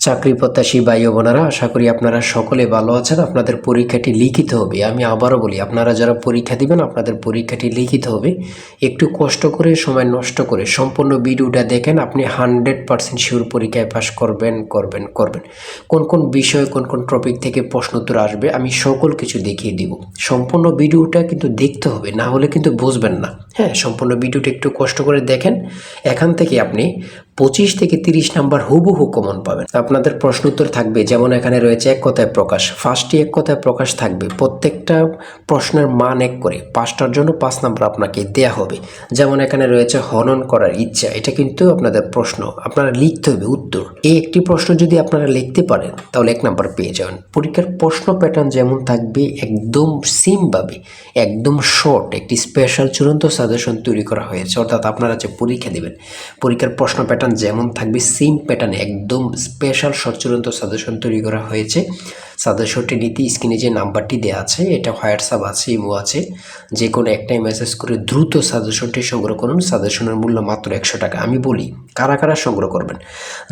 চাকরি প্রত্যাশী ভাই ও বোনেরা, আশা করি আপনারা সকলে ভালো আছেন। আপনাদের পরীক্ষাটি লিখিত হবে। আমি আবারও বলি, আপনারা যারা পরীক্ষা দিবেন আপনাদের পরীক্ষাটি লিখিত হবে। একটু কষ্ট করে, সময় নষ্ট করে সম্পূর্ণ ভিডিওটা দেখেন, আপনি 100% শিওর পরীক্ষায় পাস করবেন। কোন কোন বিষয়, কোন কোন টপিক থেকে প্রশ্ন উত্তর আসবে আমি সকল কিছু দেখিয়ে দিব। সম্পূর্ণ ভিডিওটা কিন্তু দেখতে হবে, না হলে কিন্তু বুঝবেন না। হ্যাঁ, সম্পূর্ণ ভিডিওটা একটু কষ্ট করে দেখেন। এখান থেকে আপনি 25 থেকে 30 নাম্বার হুবহু কমন পাবেন। আপনাদের প্রশ্ন উত্তর থাকবে, যেমন এখানে রয়েছে এক কথায় প্রকাশ। ফার্স্টে এক কথায় প্রকাশ থাকবে, প্রত্যেকটা প্রশ্নের মান 1 করে, 5টার জন্য 5 নাম্বার আপনাকে দেয়া হবে। যেমন এখানে রয়েছে হনন করার ইচ্ছা, এটা কিন্তু আপনাদের প্রশ্ন, আপনারা লিখতে হবে উত্তর। এই একটি প্রশ্ন যদি আপনারা লিখতে পারেন তাহলে 1 নাম্বার পেয়ে যাবেন। পরীক্ষার প্রশ্ন প্যাটার্ন যেমন থাকবে একদম সেমভাবে, একদম শর্ট একটি স্পেশাল চূড়ান্ত সাজেশন তৈরি করা হয়েছে। অর্থাৎ আপনারা যে পরীক্ষা দেবেন, পরীক্ষার প্রশ্ন প্যাটার্ন যেমন থাকবে সেম প্যাটার্নে একদম স্পেশাল শর্ট চূড়ান্ত সাজেশন তৈরি করা হয়েছে। সাজেশনটি নিতে স্ক্রিনে যে নাম্বারটি দেওয়া আছে, এটা হোয়াটসঅ্যাপ আছে, ইমো আছে, যে কোনো একটাই মেসেজ করে দ্রুত সাজেশনটি সংগ্রহ করুন। সাজেশনের মূল্য মাত্র 100 টাকা। আমি বলি, কারা কারা সংগ্রহ করবেন?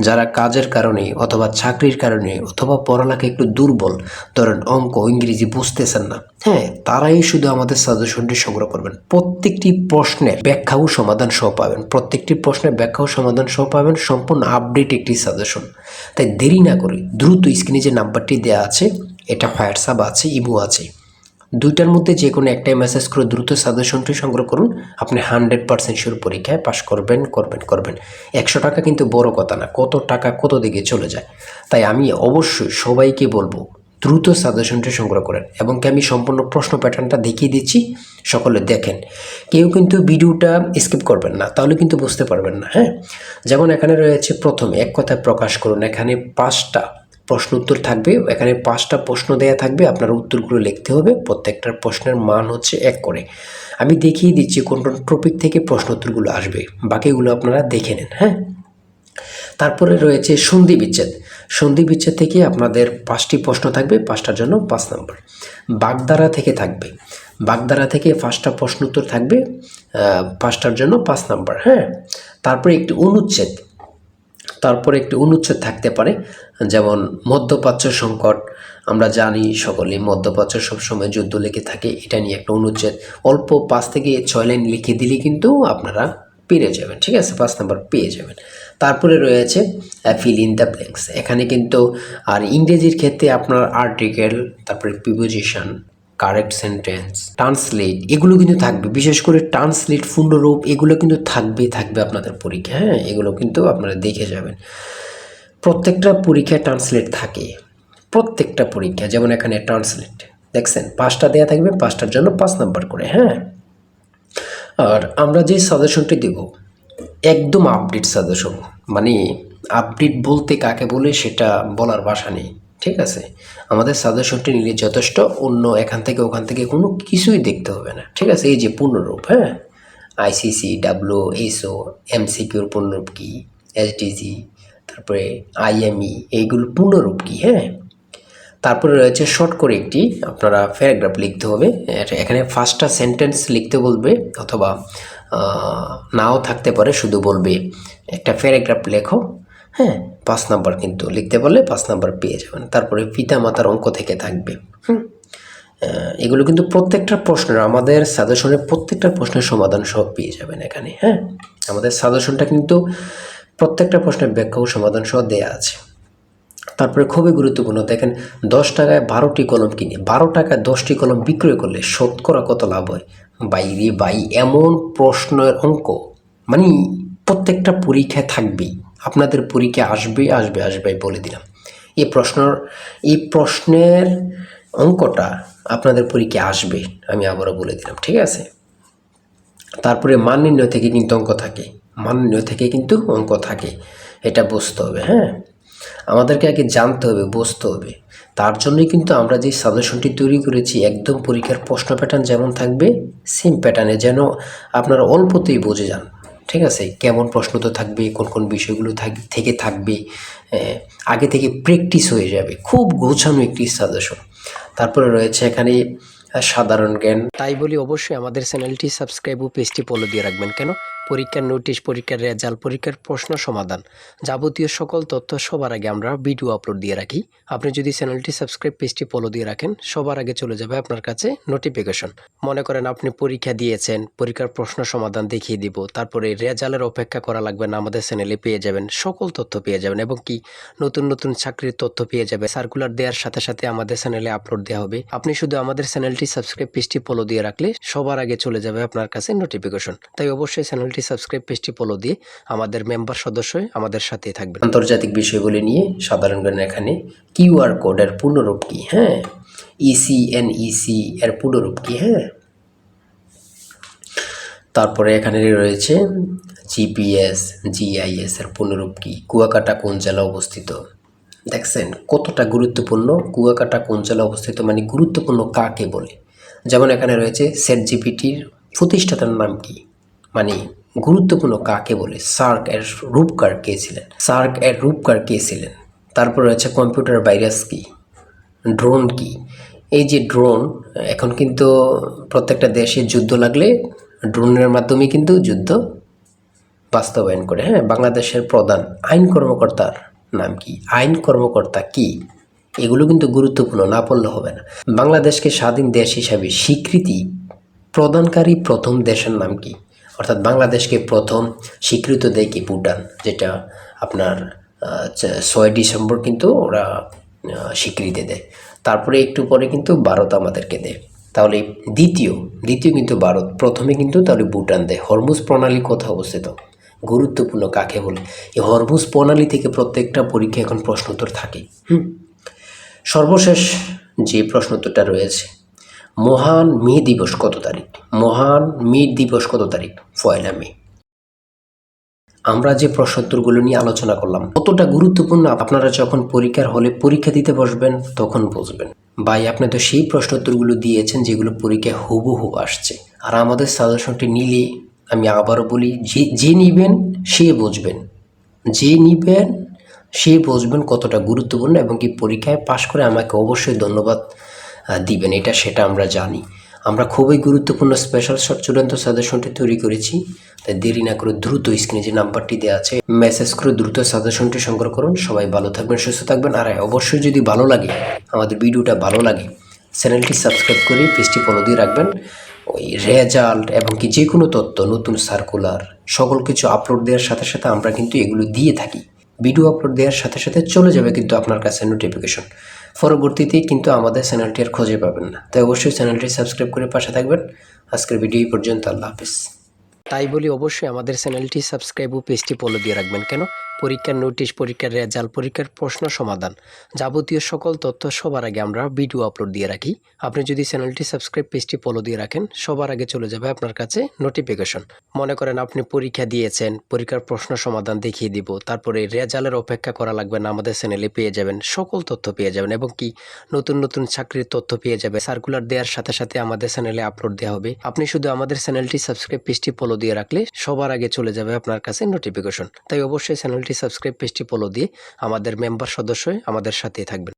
যারা কাজের কারণে অথবা চাকরির কারণে অথবা পড়ালেখা একটু দুর্বল, ধরেন অঙ্ক ইংরেজি বুঝতেছেন না, হ্যাঁ, তারাই শুধু আমাদের সাজেশনটি সংগ্রহ করবেন। প্রত্যেকটি প্রশ্নের ব্যাখ্যা ও সমাধান সহ পাবেন, প্রত্যেকটি প্রশ্নের ব্যাখ্যা ও সমাধান সহ পাবেন, সম্পূর্ণ আপডেট একটি সাজেশন। তাই দেরি না করে দ্রুত স্ক্রিনে যে নাম্বারটি দেওয়া আছে, এটা হোয়াটসঅ্যাপ আছে, ইমো আছে, দুইটার মধ্যে যে কোনো একটাই মেসেজ করে দ্রুত সাজেশনটি সংগ্রহ করুন। আপনি 100% শিওর পরীক্ষায় পাশ করবেন। 100 টাকা কিন্তু বড় কথা না, কত টাকা কত দিকে চলে যায়। তাই আমি অবশ্যই সবাইকে বলবো, দ্রুত সাজেশনটি সংগ্রহ করেন। এবং আমি সম্পূর্ণ প্রশ্ন প্যাটার্নটা দেখিয়ে দিচ্ছি, সকলে দেখেন। কেউ কিন্তু ভিডিওটা স্কিপ করবেন না, তাহলে কিন্তু বুঝতে পারবেন না। হ্যাঁ, যেমন এখানে রয়েছে প্রথমে এক কথায় প্রকাশ করুন। এখানে 5টা প্রশ্ন উত্তর থাকবে, এখানে 5টা প্রশ্ন দেয়া থাকবে, আপনার উত্তরগুলো লিখতে হবে। প্রত্যেকটার প্রশ্নের মান হচ্ছে 1 করে। আমি দেখিয়ে দিচ্ছি কোন কোন টপিক থেকে প্রশ্ন উত্তরগুলো আসবে, বাকিগুলো আপনারা দেখে নেন। হ্যাঁ, তারপরে রয়েছে সন্ধি বিচ্ছেদ। সন্ধি বিচ্ছেদ থেকে আপনাদের 5টি প্রশ্ন থাকবে, 5টার জন্য 5 নাম্বার। বাগধারা থেকে থাকবে, বাগধারা থেকে 5টা প্রশ্ন উত্তর থাকবে, 5টার জন্য 5 নাম্বার। হ্যাঁ, তারপরে একটি অনুচ্ছেদ, থাকতে পারে, যেমন মধ্যপ্রাচ্য সংকট। আমরা জানি সকলে মধ্যপ্রাচ্য সবসময় যুদ্ধ লেগে থাকে, এটা নিয়ে একটা অনুচ্ছেদ অল্প 5 থেকে 6 লাইন লিখে দিলে কিন্তু আপনারা পেরে যাবেন। ঠিক আছে, 5 নাম্বার পেয়ে যাবেন। তারপরে রয়েছে ফিল ইন দ্য ব্ল্যাঙ্কস। এখানে কিন্তু আর ইংরেজির ক্ষেত্রে আপনার আর্টিকেল, তারপরে প্রিপোজিশন, কারেক্ট সেন্টেন্স, ট্রান্সলেট, এগুলো কিন্তু থাকবে। বিশেষ করে ট্রান্সলেট, পূর্ণরূপ, এগুলো কিন্তু থাকবে আপনাদের পরীক্ষা। হ্যাঁ, এগুলো কিন্তু আপনারা দেখে যাবেন। প্রত্যেকটা পরীক্ষায় ট্রান্সলেট থাকে, প্রত্যেকটা পরীক্ষা। যেমন এখানে ট্রান্সলেট দেখছেন, 5টা দেওয়া থাকবে, 5টার জন্য 5 নাম্বার করে। হ্যাঁ, আর আমরা যে সাজেশনটি দেব একদম আপডেট সাজেশন। মানে আপডেট বলতে কাকে বলে সেটা বলার ভাষা নেই। ঠিক আছে, আমাদের সাজেশনটি নিলে যথেষ্ট, অন্য এখান থেকে ওখান থেকে কোনো কিছুই দেখতে হবে না। ঠিক আছে, এই যে পূর্ণরূপ, হ্যাঁ, আইসিসি, ডাব্লিউএসও, এমসিকিউর পূর্ণরূপ কী, এসডিজি, তারপরে আইএমই, এইগুলো পূর্ণরূপ কী। হ্যাঁ, তারপরে রয়েছে শর্ট করে একটি আপনারা প্যারাগ্রাফ লিখতে হবে। এখানে 5টা সেন্টেন্স লিখতে বলবে, অথবা নাও থাকতে পারে, শুধু বলবে একটা প্যারাগ্রাফ লেখো। হ্যাঁ, 5 নাম্বার কিন্তু লিখতে বললে 5 নাম্বার পেয়ে যাবেন। তারপরে পিতা মাতার অঙ্ক থেকে থাকবে। এগুলো কিন্তু প্রত্যেকটা প্রশ্নের, আমাদের সাজেশনের প্রত্যেকটা প্রশ্নের সমাধান সব পেয়ে যাবেন এখানে। হ্যাঁ, আমাদের সাজেশনটা কিন্তু প্রত্যেকটা প্রশ্নের ব্যাখ্যা ও সমাধান সহ দেয়া আছে। তারপরে খুবই গুরুত্বপূর্ণ, দেখেন 10 টাকায় 12টি কলম কিনে 12 টাকায় 10টি কলম বিক্রয় করলে শতকরা কত লাভ হয়? ভাই, এমন প্রশ্নের অঙ্ক মানে প্রত্যেকটা পরীক্ষায় থাকবেই, আপনাদের পরীক্ষা আসবে বলে দিলাম। এই প্রশ্নের অঙ্কটা আপনাদের পরীক্ষায় আসবে, আমি আবারও বলে দিলাম। ঠিক আছে, তারপরে মান নির্ণয় থেকে কিন্তু অঙ্ক থাকে, এটা বুঝতে হবে। হ্যাঁ, আমাদেরকে আগে জানতে হবে, বুঝতে হবে। তার জন্যই কিন্তু আমরা যে সাজেশনটি তৈরি করেছি, একদম পরীক্ষার প্রশ্ন প্যাটার্ন যেমন থাকবে সেম প্যাটার্নে, যেন আপনারা অল্পতেই বুঝে যান। ঠিক আছে, কেমন প্রশ্ন তো থাকবে, কোন কোন বিষয়গুলো থেকে থাকবে, আগে থেকে প্র্যাকটিস হয়ে যাবে। খুব গোছানো একটি সাজেশন। তারপরে রয়েছে এখানে সাধারণ জ্ঞান। তাই বলি, অবশ্যই আমাদের চ্যানেলটি সাবস্ক্রাইব ও পেজটি ফলো দিয়ে রাখবেন। কেন? পরীক্ষার নোটিশ, পরীক্ষার রেজাল্ট, পরীক্ষার প্রশ্ন সমাধান, যাবতীয় সকল তথ্য সবার আগে আমরা ভিডিও আপলোড দিয়ে রাখি। আপনি যদি চ্যানেলটি সাবস্ক্রাইব, পেজটি ফলো দিয়ে রাখেন, সবার আগে চলে যাবে আপনার কাছে নোটিফিকেশন। মনে করেন আপনি পরীক্ষা দিয়েছেন, পরীক্ষার প্রশ্ন সমাধান দেখিয়ে দিব, তারপরে রেজাল্টের অপেক্ষা করা লাগবে না, আমাদের চ্যানেলে পেয়ে যাবেন, সকল তথ্য পেয়ে যাবেন এবং কি নতুন নতুন চাকরির তথ্য পেয়ে যাবে। সার্কুলার দেওয়ার সাথে সাথে আমাদের চ্যানেলে আপলোড দেওয়া হবে। আপনি শুধু আমাদের চ্যানেলটি সাবস্ক্রাইব, পেজটি ফলো দিয়ে রাখলে সবার আগে চলে যাবে আপনার কাছে নোটিফিকেশন। তাই অবশ্যই চ্যানেলটি সাবস্ক্রাইব, পেজটি ফলো দিয়ে আমাদের মেম্বার সদস্য আমাদের সাথে থাকবেন। আন্তর্জাতিক বিষয়গুলি নিয়ে সাধারণ জ্ঞান, এখানে কিউআর কোডের পূর্ণরূপ কি, হ্যাঁ, ইসিএনইসি এর পূর্ণরূপ কি, হ্যাঁ, তারপরে এখানে রয়েছে জিপিএস, জিআইএস এর পূর্ণরূপ কি, কুয়াকাটা কোন জেলা অবস্থিত। দেখছেন কতটা গুরুত্বপূর্ণ, কুয়াকাটা কোন জেলা অবস্থিত মানে গুরুত্বপূর্ণ কাকে বলে। যেমন এখানে রয়েছে চ্যাটজিপিটির প্রতিষ্ঠাতার নাম কি, মানে গুরুত্বপূর্ণ কাকে বলে। সার্ক এর রূপকার কে ছিলেন, সার্ক এর রূপকার কে ছিলেন। তারপর রয়েছে কম্পিউটার ভাইরাস কি, ড্রোন কি। এই যে ড্রোন, এখন কিন্তু প্রত্যেকটা দেশে যুদ্ধ লাগলে ড্রোনের মাধ্যমে কিন্তু যুদ্ধ বাস্তবায়ন করে। হ্যাঁ, বাংলাদেশের প্রধান আইন কর্মকর্তার নাম কি, আইন কর্মকর্তা কি, এগুলো কিন্তু গুরুত্বপূর্ণ, না পড়লে হবে না। বাংলাদেশকে স্বাধীন দেশ হিসাবে স্বীকৃতি প্রদানকারী প্রথম দেশের নাম কি, অর্থাৎ বাংলাদেশকে প্রথম স্বীকৃত দেয় কি, ভুটান, যেটা আপনার 6 ডিসেম্বর কিন্তু ওরা স্বীকৃতি দেয়। তারপরে একটু পরে কিন্তু ভারত আমাদেরকে দেয়। তাহলে দ্বিতীয় কিন্তু ভারত, প্রথমে কিন্তু তাহলে ভুটান দেয়। হরমুজ প্রণালী কোথায় অবস্থিত, গুরুত্বপূর্ণ কাকে বলে। এই হরমুজ প্রণালী থেকে প্রত্যেকটা পরীক্ষা এখন প্রশ্নোত্তর থাকে। সর্বশেষ যে প্রশ্নোত্তরটা রয়েছে, মহান মে দিবস কত তারিখ, মহান মে দিবস কত তারিখ, 1 মে। আমরা যে প্রশ্নোত্তরগুলো নিয়ে আলোচনা করলাম কতটা গুরুত্বপূর্ণ, আপনারা যখন পরীক্ষার হলে পরীক্ষা দিতে বসবেন তখন বুঝবেন। ভাই, আপনি তো সেই প্রশ্নোত্তরগুলো দিয়েছেন যেগুলো পরীক্ষায় হুবহু আসছে। আর আমাদের সাজেশনটি নিলে, আমি আবারও বলি, যে নিবেন সে বুঝবেন, যে নিবেন সে বুঝবেন কতটা গুরুত্বপূর্ণ, এবং কি পরীক্ষায় পাশ করে আমাকে অবশ্যই ধন্যবাদ দিবেন, সেটা আমরা জানি। আমরা খুবই গুরুত্বপূর্ণ স্পেশাল শর্ট চূড়ান্ত সাজেশনটি তৈরি করেছি। তাই দেরি না করে দ্রুত স্ক্রিনে যে নাম্বারটি দেওয়া আছে মেসেজ করে দ্রুত সাজেশনটি সংগ্রহ করুন। সবাই ভালো থাকবেন, সুস্থ থাকবেন। আর অবশ্যই যদি ভালো লাগে, আমাদের ভিডিওটা ভালো লাগে, চ্যানেলটি সাবস্ক্রাইব করে পেজটি ফলো দিয়ে রাখবেন। ওই রেজাল্ট এবং কি যে কোনো তথ্য, নতুন সার্কুলার, সকল কিছু আপলোড দেওয়ার সাথে সাথে আমরা কিন্তু এগুলো দিয়ে থাকি। ভিডিও আপলোড দেওয়ার সাথে সাথে চলে যাবে কিন্তু আপনার কাছে নোটিফিকেশন। পরবর্তীতে কিন্তু আমাদের চ্যানেলটি আর খুঁজে পাবেন না। তাই অবশ্যই চ্যানেলটি সাবস্ক্রাইব করে পাশে থাকবেন। আজকের ভিডিও এই পর্যন্ত, আল্লাহ হাফেজ। তাই বলি অবশ্যই আমাদের চ্যানেলটি সাবস্ক্রাইব ও পেজটি ফলো দিয়ে রাখবেন। কেন, পরীক্ষার নোটিশ, পরীক্ষার রেজাল্ট, পরীক্ষার প্রশ্ন সমাধান, যাবতীয় সকল তথ্য সবার আগে আমরা ভিডিও আপলোড দিয়ে রাখি। আপনি যদি চ্যানেলটি সাবস্ক্রাইব, পেজটি ফলো দিয়ে রাখেন, সবার আগে চলে যাবে আপনার কাছে নোটিফিকেশন। মনে করেন আপনি পরীক্ষা দিয়েছেন, পরীক্ষার প্রশ্ন সমাধান দেখিয়ে দিব, তারপরে রেজাল্টের অপেক্ষা করা লাগবে না, আমাদের চ্যানেলে পেয়ে যাবেন, সকল তথ্য পেয়ে যাবেন এবং কি নতুন নতুন চাকরির তথ্য পেয়ে যাবে। সার্কুলার দেওয়ার সাথে সাথে আমাদের চ্যানেলে আপলোড দেওয়া হবে। আপনি শুধু আমাদের চ্যানেলটি সাবস্ক্রাইব, পেজটি ফলো দিয়ে রাখলে সবার আগে চলে যাবে আপনার কাছে নোটিফিকেশন। তাই অবশ্যই চ্যানেলটি সাবস্ক্রাইব, পেজটি ফলো দিয়ে আমাদের মেম্বার সদস্য আমাদের সাথে থাকবেন।